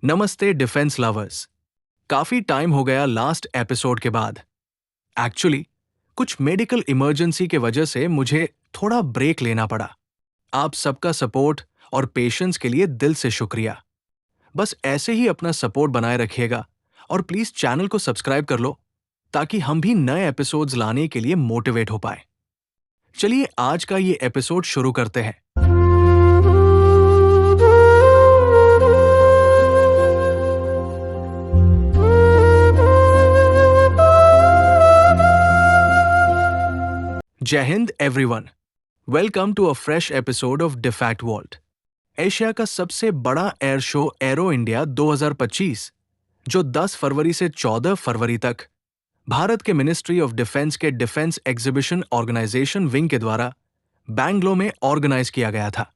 नमस्ते defence lovers. काफी time हो गया लास्ट एपिसोड के बाद। एक्चुअली कुछ मेडिकल इमरजेंसी के वजह से मुझे थोड़ा ब्रेक लेना पड़ा। आप सबका सपोर्ट और पेशेंस के लिए दिल से शुक्रिया। बस ऐसे ही अपना सपोर्ट बनाए रखिएगा और प्लीज चैनल को सब्सक्राइब कर लो ताकि हम भी नए एपिसोड्स लाने के लिए मोटिवेट हो पाए। चलिए आज का ये एपिसोड शुरू करते हैं। Jai Hind everyone. Welcome to a fresh episode of defact world. Asia का सबसे बड़ा एयर शो एरो इंडिया 2025, जो 10 फरवरी से 14 फरवरी तक भारत के मिनिस्ट्री ऑफ डिफेंस के डिफेंस एग्जीबिशन ऑर्गेनाइजेशन विंग के द्वारा बैंगलोर में ऑर्गेनाइज किया गया था।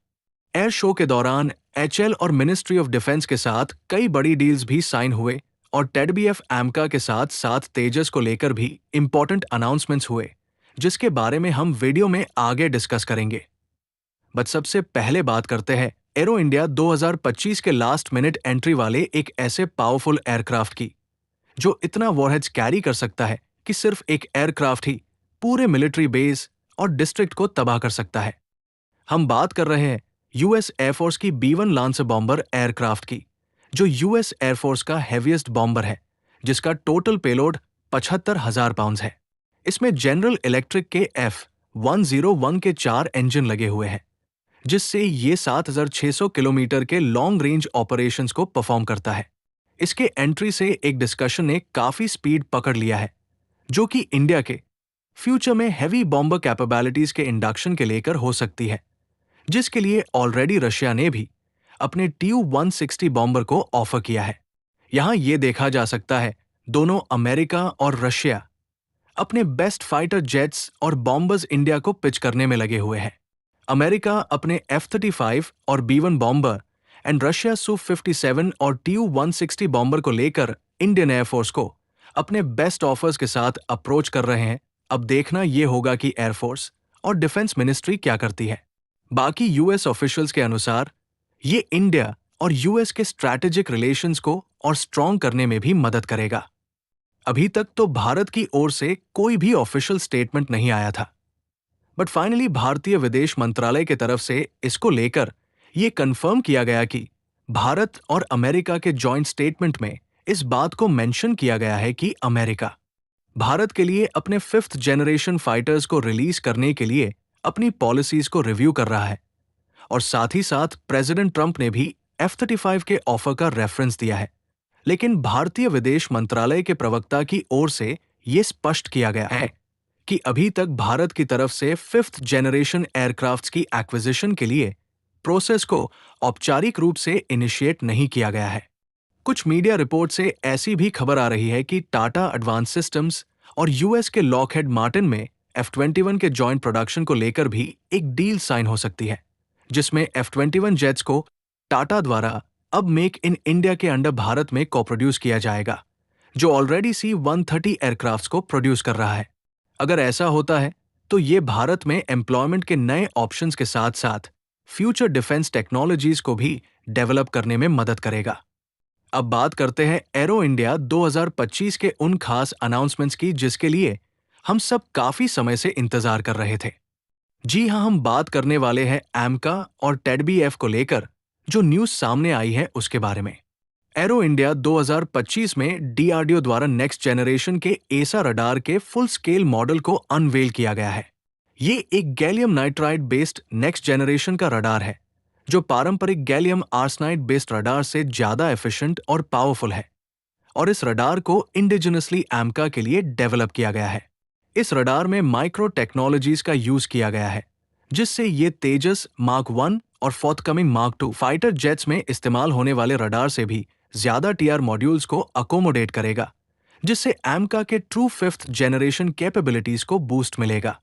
एयर शो के दौरान एचएल और मिनिस्ट्री ऑफ डिफेंस के साथ कई बड़ी डील्स भी साइन हुए और टेडबीएफ एमका के साथ साथ तेजस को लेकर भी इंपॉर्टेंट अनाउंसमेंट्स हुए, जिसके बारे में हम वीडियो में आगे डिस्कस करेंगे। बट सबसे पहले बात करते हैं एरो इंडिया 2025 के लास्ट मिनट एंट्री वाले एक ऐसे पावरफुल एयरक्राफ्ट की, जो इतना वॉरहेड्स कैरी कर सकता है कि सिर्फ एक एयरक्राफ्ट ही पूरे मिलिट्री बेस और डिस्ट्रिक्ट को तबाह कर सकता है। हम बात कर रहे हैं यूएस एयरफोर्स की B1 लांसर बॉम्बर एयरक्राफ्ट की, जो यूएस एयरफोर्स का हेवीएस्ट बॉम्बर है, जिसका टोटल पेलोड 75,000 पाउंड है। इसमें जनरल इलेक्ट्रिक के F101 के 4 इंजन लगे हुए हैं, जिससे ये 7,600 किलोमीटर के लॉन्ग रेंज ऑपरेशंस को परफॉर्म करता है। इसके एंट्री से एक डिस्कशन ने काफी स्पीड पकड़ लिया है, जो कि इंडिया के फ्यूचर में हैवी बॉम्बर कैपेबिलिटीज के इंडक्शन के लेकर हो सकती है, जिसके लिए ऑलरेडी रशिया ने भी अपने TU-160 बॉम्बर को ऑफर किया है। यहां यह देखा जा सकता है दोनों अमेरिका और रशिया अपने बेस्ट फाइटर जेट्स और बॉम्बर्स इंडिया को पिच करने में लगे हुए हैं। अमेरिका अपने F-35 और B1 bomber and Russia Su-57 और TU-160 बॉम्बर को लेकर इंडियन एयरफोर्स को अपने बेस्ट ऑफर्स के साथ अप्रोच कर रहे हैं। अब देखना यह होगा कि एयरफोर्स और डिफेंस मिनिस्ट्री क्या करती है। बाकी यूएस ऑफिशियल्स के अनुसार ये इंडिया और यूएस के स्ट्रैटेजिक रिलेशंस को और स्ट्रॉन्ग करने में भी मदद करेगा। अभी तक तो भारत की ओर से कोई भी ऑफिशियल स्टेटमेंट नहीं आया था, बट फाइनली भारतीय विदेश मंत्रालय की तरफ से इसको लेकर यह कंफर्म किया गया कि भारत और अमेरिका के जॉइंट स्टेटमेंट में इस बात को मेंशन किया गया है कि अमेरिका भारत के लिए अपने 5th जनरेशन फाइटर्स को रिलीज करने के लिए अपनी पॉलिसीज को रिव्यू कर रहा है, और साथ ही साथ प्रेसिडेंट ट्रंप ने भी F-35 के ऑफर का रेफरेंस दिया है। लेकिन भारतीय विदेश मंत्रालय के प्रवक्ता की ओर से यह स्पष्ट किया गया है कि अभी तक भारत की तरफ से 5th जनरेशन एयरक्राफ्ट्स की एक्विजिशन के लिए प्रोसेस को औपचारिक रूप से इनिशिएट नहीं किया गया है। कुछ मीडिया रिपोर्ट से ऐसी भी खबर आ रही है कि टाटा एडवांस सिस्टम्स और यूएस के लॉकहेड मार्टिन में F-21 के जॉइंट प्रोडक्शन को लेकर भी एक डील साइन हो सकती है, जिसमें F-21 जेट्स को टाटा द्वारा अब मेक इन इंडिया के अंडर भारत में को-प्रोड्यूस किया जाएगा, जो ऑलरेडी C-130 एयरक्राफ्ट्स को प्रोड्यूस कर रहा है। अगर ऐसा होता है तो ये भारत में एम्प्लॉयमेंट के नए ऑप्शंस के साथ साथ फ्यूचर डिफेंस टेक्नोलॉजीज को भी डेवलप करने में मदद करेगा। अब बात करते हैं एरो इंडिया 2025 के उन खास अनाउंसमेंट्स की जिसके लिए हम सब काफी समय से इंतजार कर रहे थे। जी हां, हम बात करने वाले हैं एमका और टेडबीएफ को लेकर जो न्यूज सामने आई है उसके बारे में। एरो इंडिया 2025 में डीआरडीओ द्वारा नेक्स्ट जनरेशन के एसा रडार के फुल स्केल मॉडल को अनवेल किया गया है। ये एक gallium nitride based next generation का रडार है, जो पारंपरिक गैलियम आर्सेनाइड बेस्ड रडार से ज्यादा एफिशिएंट और पावरफुल है, और इस रडार को इंडिजिनसली एमका के लिए डेवलप किया गया है। इस रडार में माइक्रो टेक्नोलॉजीज का यूज किया गया है, जिससे ये तेजस मार्क 1 और फोर्थकमिंग मार्क 2 फाइटर जेट्स में इस्तेमाल होने वाले रडार से भी ज्यादा टीआर मॉड्यूल्स को अकोमोडेट करेगा, जिससे एमका के ट्रू 5th जनरेशन कैपेबिलिटीज को बूस्ट मिलेगा।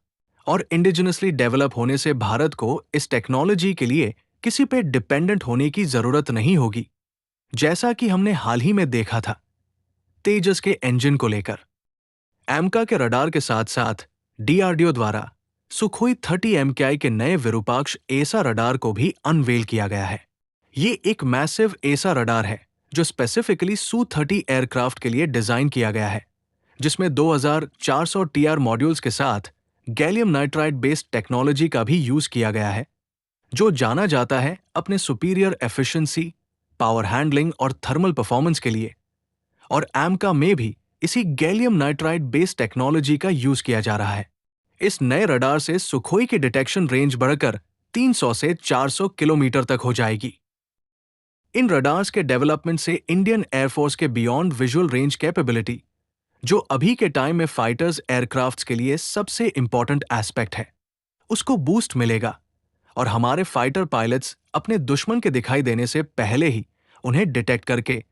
और इंडिजिनसली डेवलप होने से भारत को इस टेक्नोलॉजी के लिए किसी पे डिपेंडेंट होने की जरूरत नहीं होगी, जैसा कि हमने हाल ही में देखा था तेजस के इंजन को लेकर। एमका के रडार के साथ साथ डीआरडीओ द्वारा सुखोई 30 MKI के नए विरूपाक्ष एसा रडार को भी अनवेल किया गया है। ये एक मैसिव एसा रडार है जो स्पेसिफिकली सू-30 एयरक्राफ्ट के लिए डिजाइन किया गया है, जिसमें 2400 टीआर मॉड्यूल्स के साथ गैलियम नाइट्राइड बेस्ड टेक्नोलॉजी का भी यूज किया गया है, जो जाना जाता है अपने सुपीरियर एफिशिएंसी, पावर हैंडलिंग और थर्मल परफॉर्मेंस के लिए। और एमका में भी इसी गैलियम नाइट्राइड बेस्ड टेक्नोलॉजी का यूज किया जा रहा है। इस नए रडार से सुखोई की डिटेक्शन रेंज बढ़कर 300 से 400 किलोमीटर तक हो जाएगी। इन रडार्स के डेवलपमेंट से इंडियन एयरफोर्स के बियॉन्ड विजुअल रेंज कैपेबिलिटी, जो अभी के टाइम में फाइटर्स एयरक्राफ्ट्स के लिए सबसे इंपॉर्टेंट एस्पेक्ट है, उसको बूस्ट मिलेगा और हमारे फाइटर पायलट्स अपने दुश्मन के दिखाई देने से पहले ही उन्हें डिटेक्ट करके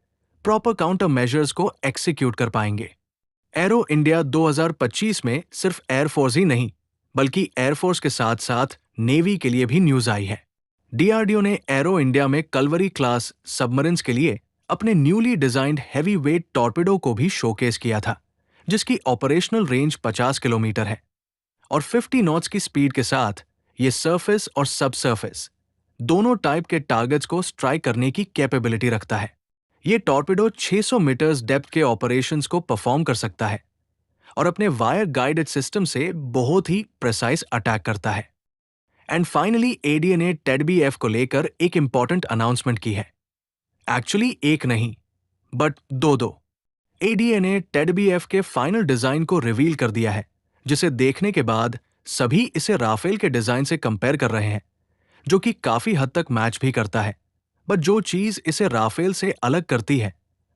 प्रॉपर काउंटर मेजर्स को एक्सिक्यूट कर पाएंगे। एरो इंडिया 2025 में सिर्फ एयरफोर्स ही नहीं, बल्कि एयरफोर्स के साथ साथ नेवी के लिए भी न्यूज आई है। डीआरडीओ ने एरो इंडिया में कलवरी क्लास सबमरीन्स के लिए अपने newly designed heavy weight torpedo को भी शोकेस किया था, जिसकी ऑपरेशनल रेंज 50 किलोमीटर है और 50 नॉट्स की स्पीड के साथ ये सरफेस और सब सरफेस दोनों टाइप के टारगेट्स को स्ट्राइक करने की कैपेबिलिटी रखता है। ये टॉर्पेडो 600 मीटर्स डेप्थ के ऑपरेशंस को परफॉर्म कर सकता है और अपने वायर गाइडेड सिस्टम से बहुत ही प्रिसाइज अटैक करता है। एंड फाइनली एडीए ने टेडबीएफ को लेकर एक इंपॉर्टेंट अनाउंसमेंट की है। एक्चुअली एक नहीं, बट दो। एडीए ने टेडबीएफ के फाइनल डिजाइन को रिवील कर दिया है, जिसे देखने के बाद सभी इसे राफेल के डिजाइन से कंपेयर कर रहे हैं, जो कि काफी हद तक मैच भी करता है। बट जो चीज इसे राफेल से अलग करती है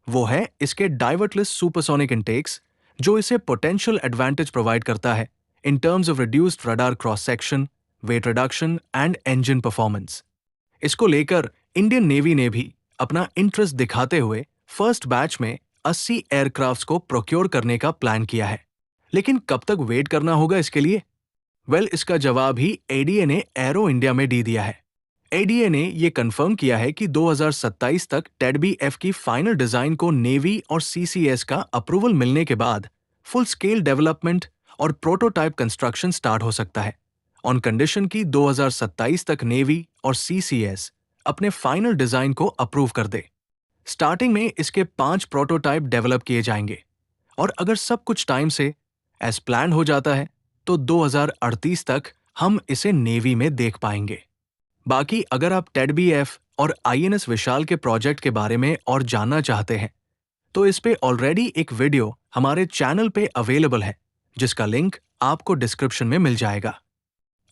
वो है इसके डाइवर्टलेस सुपरसोनिक इंटेक्स, जो इसे पोटेंशियल एडवांटेज प्रोवाइड करता है in terms of reduced radar cross section, weight reduction and engine performance. इसको लेकर इंडियन नेवी ने भी अपना इंटरेस्ट दिखाते हुए फर्स्ट बैच में 80 एयरक्राफ्ट्स को प्रोक्योर करने का प्लान किया है। लेकिन कब तक वेट करना होगा इसके लिए? इसका जवाब ही एडीए ने एरो इंडिया में दे दिया है। एडीए ने यह कंफर्म किया है कि 2027 तक टेडबीएफ की फाइनल डिजाइन को नेवी और सीसीएस का अप्रूवल मिलने के बाद फुल स्केल डेवलपमेंट और प्रोटोटाइप कंस्ट्रक्शन स्टार्ट हो सकता है, ऑन कंडीशन कि 2027 तक नेवी और सीसीएस अपने फाइनल डिजाइन को अप्रूव कर दे। स्टार्टिंग में इसके 5 प्रोटोटाइप डेवलप किए जाएंगे और अगर सब कुछ टाइम से एज प्लान हो जाता है तो 2038 तक हम इसे नेवी में देख पाएंगे। बाकी अगर आप टेडबीएफ और आईएनएस विशाल के प्रोजेक्ट के बारे में और जानना चाहते हैं तो इस पे ऑलरेडी एक वीडियो हमारे चैनल पे अवेलेबल है, जिसका लिंक आपको डिस्क्रिप्शन में मिल जाएगा।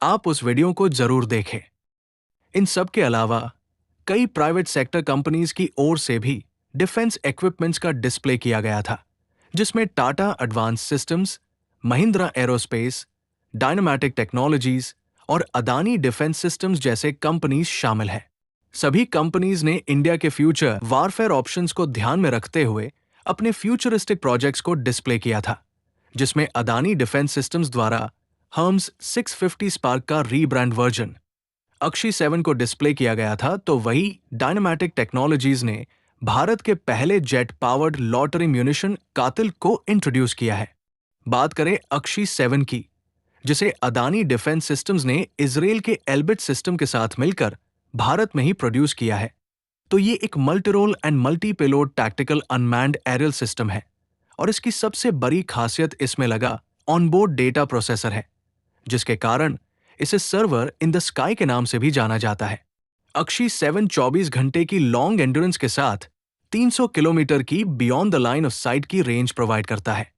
आप उस वीडियो को जरूर देखें। इन सब के अलावा कई प्राइवेट सेक्टर कंपनीज की ओर से भी डिफेंस इक्विपमेंट्स का डिस्प्ले किया गया था, जिसमें Tata advance systems, Mahindra aerospace, dynamatic technologies और अदानी डिफेंस सिस्टम्स जैसे कंपनीज शामिल हैं। सभी कंपनीज ने इंडिया के फ्यूचर वारफेयर ऑप्शंस को ध्यान में रखते हुए अपने फ्यूचरिस्टिक प्रोजेक्ट्स को डिस्प्ले किया था, जिसमें अदानी डिफेंस सिस्टम्स द्वारा हर्म्स 650 स्पार्क का रीब्रांड वर्जन अक्षी 7 को डिस्प्ले किया गया था, तो वही डायनामैटिक टेक्नोलॉजीज ने भारत के पहले जेट पावर्ड लॉटरी म्यूनिशन कातिल को इंट्रोड्यूस किया है। बात करें अक्षी 7 की, जिसे अदानी डिफेंस सिस्टम्स ने इजराइल के एल्बिट सिस्टम के साथ मिलकर भारत में ही प्रोड्यूस किया है, तो ये एक multi role and multi payload tactical unmanned aerial system है और इसकी सबसे बड़ी खासियत इसमें लगा ऑनबोर्ड डेटा प्रोसेसर है, जिसके कारण इसे सर्वर इन द स्काई के नाम से भी जाना जाता है। अक्षी 7 24 घंटे की लॉन्ग एंड्योरेंस के साथ 300 किलोमीटर की beyond the line of site की रेंज प्रोवाइड करता है।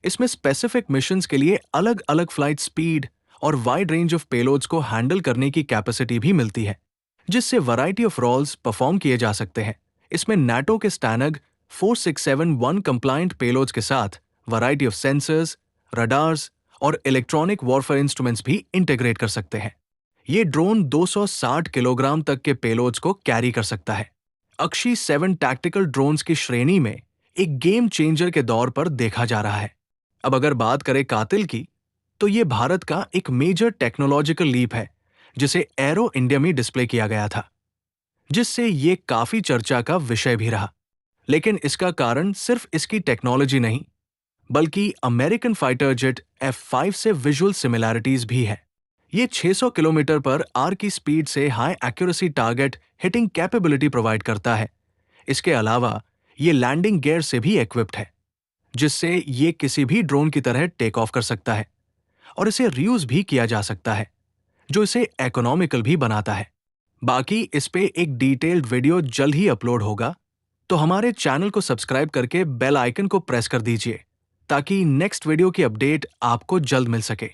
इसमें स्पेसिफिक मिशंस के लिए अलग अलग फ्लाइट स्पीड और वाइड रेंज ऑफ पेलोड्स को हैंडल करने की कैपेसिटी भी मिलती है, जिससे वैरायटी ऑफ रोल्स परफॉर्म किए जा सकते हैं। इसमें नाटो के स्टैनग 4671 कंप्लायंट पेलोड्स के साथ वैरायटी ऑफ सेंसर्स, रडार्स और इलेक्ट्रॉनिक वॉरफेयर इंस्ट्रूमेंट्स भी इंटीग्रेट कर सकते हैं। ये ड्रोन 260 किलोग्राम तक के पेलोड्स को कैरी कर सकता है। अक्षी 7 टैक्टिकल ड्रोन्स की श्रेणी में एक गेम चेंजर के दौर पर देखा जा रहा है। अब अगर बात करें कातिल की, तो ये भारत का एक मेजर टेक्नोलॉजिकल लीप है, जिसे एरो इंडिया में डिस्प्ले किया गया था, जिससे ये काफी चर्चा का विषय भी रहा। लेकिन इसका कारण सिर्फ इसकी टेक्नोलॉजी नहीं, बल्कि अमेरिकन फाइटर जेट F5 से विजुअल सिमिलैरिटीज भी है। ये 600 किलोमीटर पर आर की स्पीड से high accuracy target hitting capability provide करता है। इसके अलावा ये लैंडिंग गियर से भी इक्विप्ड है, जिससे ये किसी भी ड्रोन की तरह टेक ऑफ कर सकता है और इसे रीयूज भी किया जा सकता है, जो इसे इकोनॉमिकल भी बनाता है। बाकी इस पे एक डिटेल्ड वीडियो जल्द ही अपलोड होगा, तो हमारे चैनल को सब्सक्राइब करके बेल आइकन को प्रेस कर दीजिए ताकि नेक्स्ट वीडियो की अपडेट आपको जल्द मिल सके।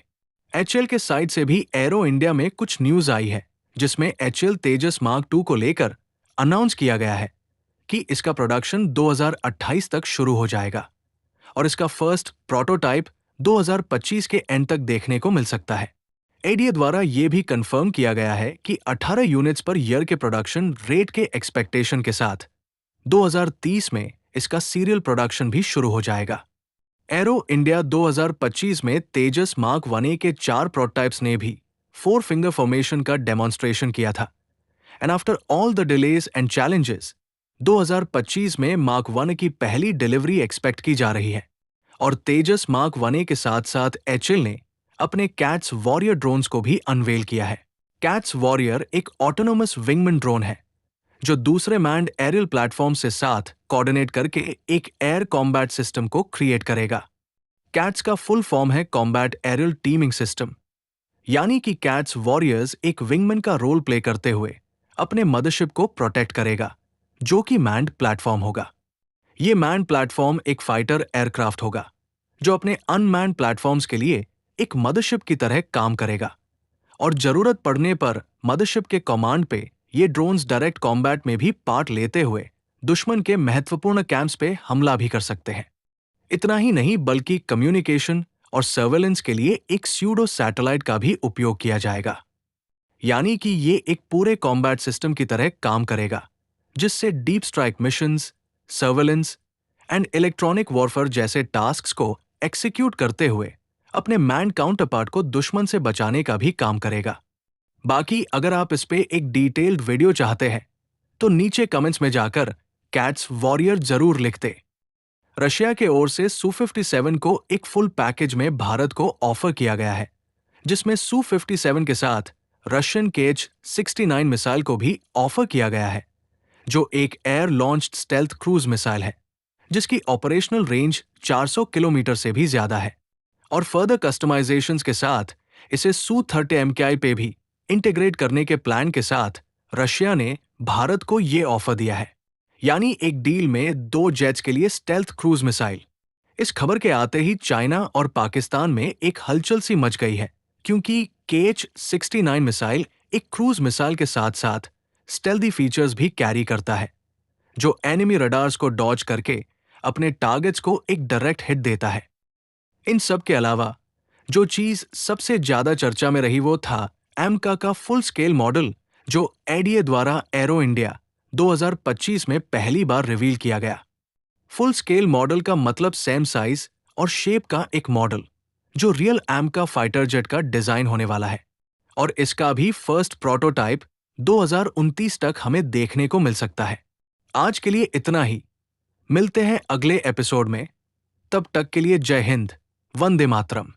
एचएल के साइड से भी एरो इंडिया में कुछ न्यूज आई है, जिसमें एचएल तेजस मार्क 2 को लेकर अनाउंस किया गया है कि इसका प्रोडक्शन 2028 तक शुरू हो जाएगा और इसका फर्स्ट प्रोटोटाइप 2025 के एंड तक देखने को मिल सकता है। एडीए द्वारा यह भी कंफर्म किया गया है कि 18 यूनिट्स पर ईयर के प्रोडक्शन रेट के एक्सपेक्टेशन के साथ 2030 में इसका सीरियल प्रोडक्शन भी शुरू हो जाएगा। एरो इंडिया 2025 में तेजस मार्क 1A के 4 प्रोटोटाइप्स ने भी 4 फिंगर फॉर्मेशन का डेमोन्स्ट्रेशन किया था। And after all the delays and challenges 2025 में मार्क 1A की पहली डिलीवरी एक्सपेक्ट की जा रही है और तेजस मार्क 1A के साथ साथ एचएल ने अपने कैट्स वॉरियर ड्रोन्स को भी अनवेल किया है। कैट्स वॉरियर एक ऑटोनोमस विंगमैन ड्रोन है जो दूसरे मैन्ड एरियल प्लेटफॉर्म से साथ कोऑर्डिनेट करके एक एयर कॉम्बैट सिस्टम को क्रिएट करेगा। कैट्स का फुल फॉर्म है कॉम्बैट एरियल टीमिंग सिस्टम, यानी कि कैट्स वॉरियर्स एक विंगमैन का रोल प्ले करते हुए अपने मदरशिप को प्रोटेक्ट करेगा, जो कि मैन्ड प्लेटफॉर्म होगा। ये मैन्ड प्लेटफॉर्म एक फाइटर एयरक्राफ्ट होगा जो अपने अनमैन्ड प्लेटफॉर्म्स के लिए एक मदरशिप की तरह काम करेगा और जरूरत पड़ने पर मदरशिप के कमांड पे ये ड्रोन्स डायरेक्ट कॉम्बैट में भी पार्ट लेते हुए दुश्मन के महत्वपूर्ण कैंप्स पे हमला भी कर सकते हैं। इतना ही नहीं बल्कि कम्युनिकेशन और सर्वेलेंस के लिए एक स्यूडो सैटेलाइट का भी उपयोग किया जाएगा, यानी कि ये एक पूरे कॉम्बैट सिस्टम की तरह काम करेगा, जिससे deep strike missions, surveillance and electronic warfare जैसे टास्क्स को एक्सिक्यूट करते हुए अपने मैन काउंटरपार्ट को दुश्मन से बचाने का भी काम करेगा। बाकी अगर आप इस पे एक डिटेल्ड वीडियो चाहते हैं तो नीचे कमेंट्स में जाकर कैट्स वॉरियर जरूर लिखते। रशिया के ओर से Su-57 को एक फुल पैकेज में भारत को ऑफर किया गया है, जिसमें Su-57 के साथ रशियन KH-69 मिसाइल को भी ऑफर किया गया है, जो एक air launched stealth cruise missile है जिसकी ऑपरेशनल रेंज 400 किलोमीटर से भी ज्यादा है और फर्दर कस्टमाइजेशंस के साथ इसे Su-30 MKI पे भी इंटीग्रेट करने के प्लान के साथ रशिया ने भारत को ये ऑफर दिया है, यानी एक डील में 2 जेट्स के लिए स्टेल्थ क्रूज मिसाइल। इस खबर के आते ही चाइना और पाकिस्तान में एक हलचल सी मच गई है, क्योंकि KH-69 मिसाइल एक क्रूज मिसाइल के साथ साथ स्टेल्दी फीचर्स भी कैरी करता है, जो एनिमी रडार्स को डॉज करके अपने टारगेट्स को एक डायरेक्ट हिट देता है। इन सब के अलावा जो चीज सबसे ज्यादा चर्चा में रही वो था एमका का फुल स्केल मॉडल, जो एडीए द्वारा एरो इंडिया 2025 में पहली बार रिवील किया गया। फुल स्केल मॉडल का मतलब सेम साइज और शेप का एक मॉडल जो रियल एमका फाइटर जेट का डिजाइन होने वाला है और इसका भी फर्स्ट प्रोटोटाइप 2029 तक हमें देखने को मिल सकता है। आज के लिए इतना ही, मिलते हैं अगले एपिसोड में। तब तक के लिए जय हिंद, वंदे मातरम।